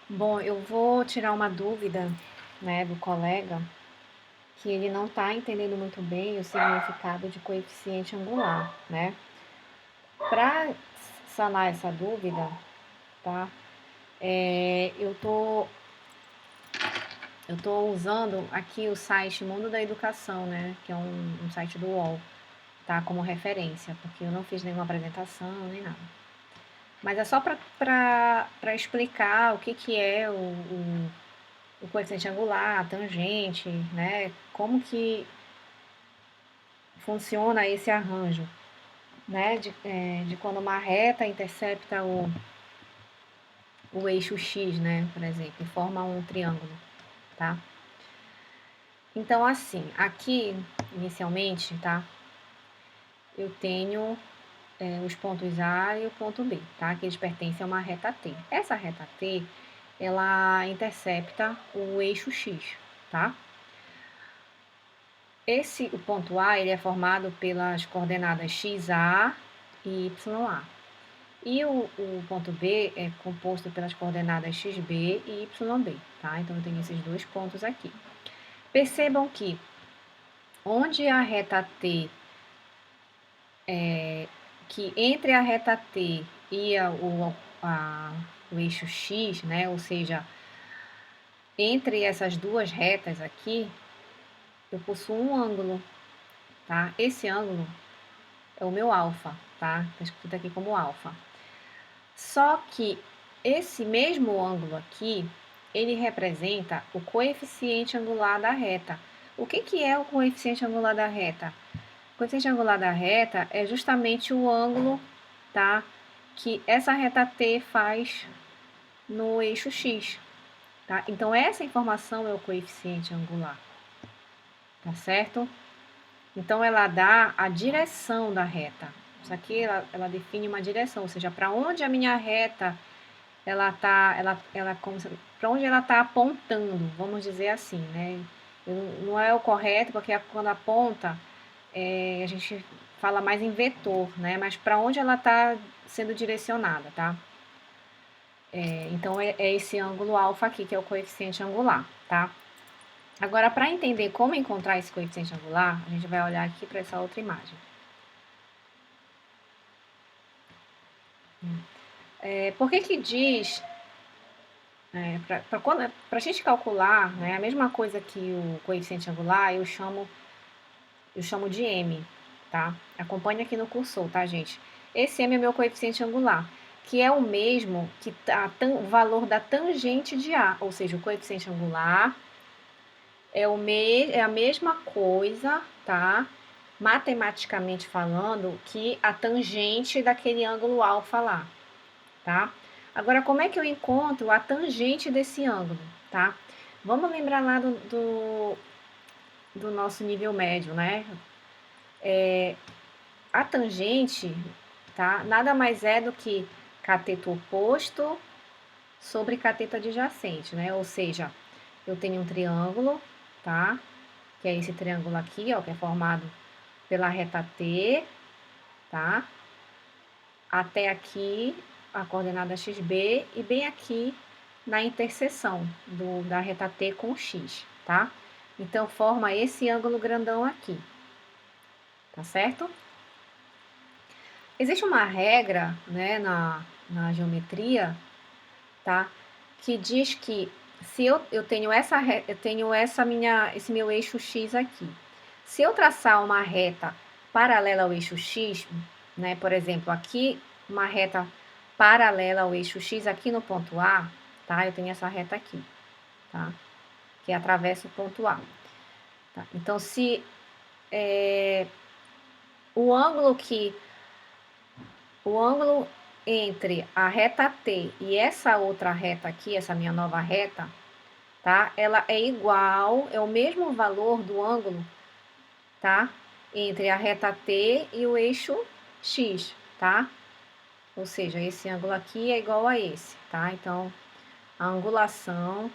Bom, eu vou tirar uma dúvida, né, do colega, que ele não está entendendo muito bem o significado de coeficiente angular, né? Para sanar essa dúvida, tá? Eu tô usando aqui o site Mundo da Educação, né? Que é um site do UOL, tá? Como referência, porque eu não fiz nenhuma apresentação nem nada. Mas é só para explicar o que, que é o coeficiente angular, a tangente, né? Como que funciona esse arranjo, né? De quando uma reta intercepta o eixo X, né? Por exemplo, e forma um triângulo, tá? Então, assim, aqui, inicialmente, tá? Eu tenho os pontos A e o ponto B, tá? Que eles pertencem a uma reta T. Essa reta T, ela intercepta o eixo X, tá? O ponto A, ele é formado pelas coordenadas XA e YA. E o ponto B é composto pelas coordenadas XB e YB, tá? Então, eu tenho esses dois pontos aqui. Percebam que onde a reta T, que entre a reta T e o eixo X, né? Ou seja, entre essas duas retas aqui, eu possuo um ângulo, tá? Esse ângulo é o meu alfa, tá? Está escrito aqui como alfa. Só que esse mesmo ângulo aqui, ele representa o coeficiente angular da reta. O que, que é o coeficiente angular da reta? O coeficiente angular da reta é justamente o ângulo, tá, que essa reta T faz no eixo X, tá? Então, essa informação é o coeficiente angular, tá certo? Então, ela dá a direção da reta. Isso aqui, ela define uma direção, ou seja, para onde a minha reta para onde ela está apontando, vamos dizer assim, né? Não é o correto, porque quando aponta, a gente fala mais em vetor, né? Mas para onde ela está sendo direcionada, tá? Então, é esse ângulo alfa aqui, que é o coeficiente angular, tá? Agora, para entender como encontrar esse coeficiente angular, a gente vai olhar aqui para essa outra imagem. Por que que diz para a gente calcular, né, a mesma coisa que o coeficiente angular, eu chamo de m, tá? Acompanhe aqui no cursor, tá, gente? Esse m é meu coeficiente angular, que é o mesmo que o valor da tangente de A, ou seja, o coeficiente angular é a mesma coisa, tá? Matematicamente falando, que a tangente daquele ângulo alfa lá, tá? Agora, como é que eu encontro a tangente desse ângulo, tá? Vamos lembrar lá do nosso nível médio, né? A tangente, tá? Nada mais é do que cateto oposto sobre cateto adjacente, né? Ou seja, eu tenho um triângulo, tá? Que é esse triângulo aqui, ó, que é formado pela reta T, tá? Até aqui a coordenada XB e bem aqui na interseção da reta T com o X, tá? Então, forma esse ângulo grandão aqui, tá certo? Existe uma regra, né, na geometria, tá? Que diz que se eu tenho esse meu eixo X aqui. Se eu traçar uma reta paralela ao eixo X, né, por exemplo, aqui uma reta paralela ao eixo X aqui no ponto A, tá? Eu tenho essa reta aqui, tá? Que atravessa o ponto A. Tá? Então, se o ângulo que o ângulo entre a reta T e essa outra reta aqui, essa minha nova reta, tá? Ela é igual, é o mesmo valor do ângulo, tá? Entre a reta T e o eixo X, tá? Ou seja, esse ângulo aqui é igual a esse, tá? Então, a angulação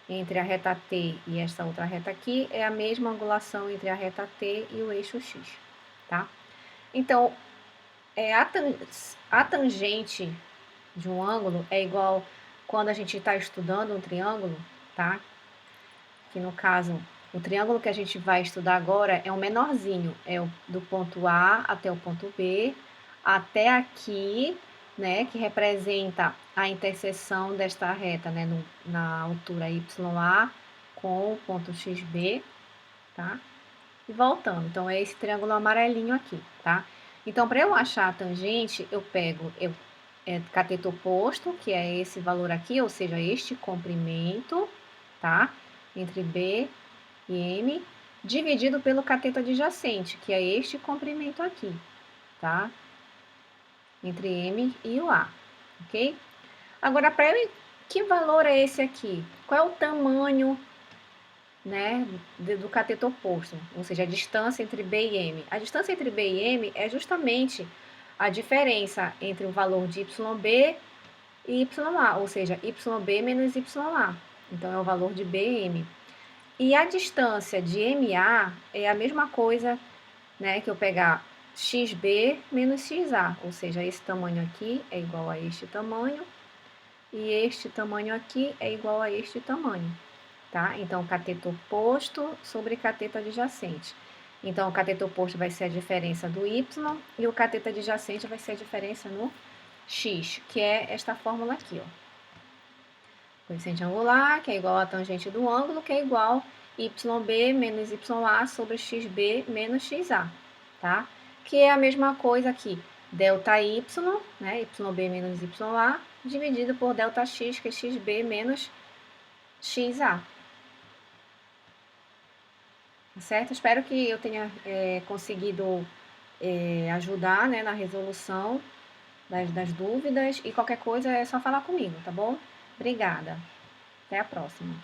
entre a reta T e esta outra reta aqui é a mesma angulação entre a reta T e o eixo X, tá? Então, a tangente de um ângulo é igual quando a gente está estudando um triângulo, tá? Que no caso, o triângulo que a gente vai estudar agora é o menorzinho, é o do ponto A até o ponto B, até aqui, né, que representa a interseção desta reta, né, na altura YA com o ponto XB, tá? E voltando, então é esse triângulo amarelinho aqui, tá? Então, para eu achar a tangente, eu pego cateto oposto, que é esse valor aqui, ou seja, este comprimento, tá? Entre B e M, dividido pelo cateto adjacente, que é este comprimento aqui, tá? Entre M e o A, ok? Agora, para eu, que valor é esse aqui? Qual é o tamanho, né, do cateto oposto? Ou seja, a distância entre B e M. A distância entre B e M é justamente a diferença entre o valor de YB e YA, ou seja, YB menos YA. Então, é o valor de BM. E a distância de MA é a mesma coisa, né, que eu pegar XB menos XA, ou seja, esse tamanho aqui é igual a este tamanho, e este tamanho aqui é igual a este tamanho, tá? Então, cateto oposto sobre cateto adjacente. Então, o cateto oposto vai ser a diferença do Y, e o cateto adjacente vai ser a diferença no X, que é esta fórmula aqui, ó. Coeficiente angular, que é igual à tangente do ângulo, que é igual YB menos YA sobre XB menos XA, tá? Que é a mesma coisa aqui, delta Y, né, YB menos YA, dividido por delta X, que é XB menos XA. Certo? Espero que eu tenha conseguido ajudar, né, na resolução das dúvidas, e qualquer coisa é só falar comigo, tá bom? Obrigada. Até a próxima.